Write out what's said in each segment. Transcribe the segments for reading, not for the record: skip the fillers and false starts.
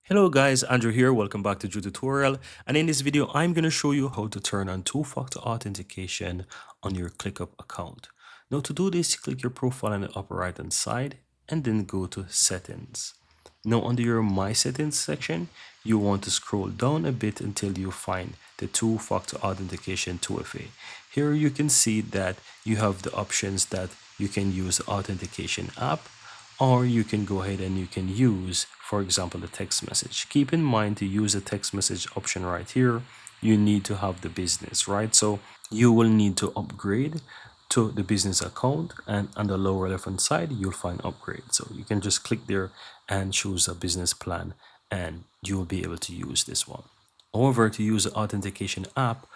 Hello guys, Andrew here. Welcome back to Drew Tutorial. And in this video, I'm going to show you how to turn on two-factor authentication on your ClickUp account. Now to do this, click your profile on the upper right hand side and then go to settings. Now under your My Settings section, you want to scroll down a bit until you find the two-factor authentication 2FA. Here you can see that you have the options that you can use the authentication app, or you can go ahead and you can use, for example, the text message. Keep in mind, to use the text message option right here, you need to have the business, right? So you will need to upgrade to the business account, and on the lower left hand side you'll find upgrade. So you can just click there and choose a business plan, and you will be able to use this one. However, to use the authentication app,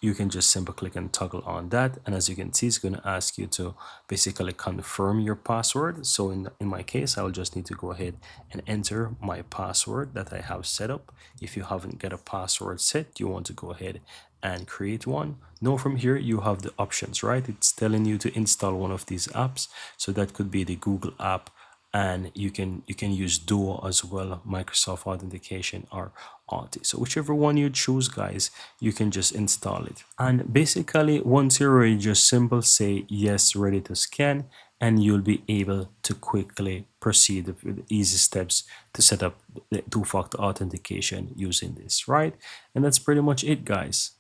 you can just simply click and toggle on that, and as you can see, it's going to ask you to basically confirm your password. So in my case, I'll just need to go ahead and enter my password that I have set up. If you haven't got a password set, you want to go ahead and create one. Now from here you have the options, right? It's telling you to install one of these apps, so that could be the Google app, and you can use Duo as well, Microsoft Authentication, or Authy. So whichever one you choose, guys, you can just install it. And basically, once you're ready, just simple say yes, ready to scan, and you'll be able to quickly proceed with easy steps to set up the two-factor authentication using this, right? And that's pretty much it, guys.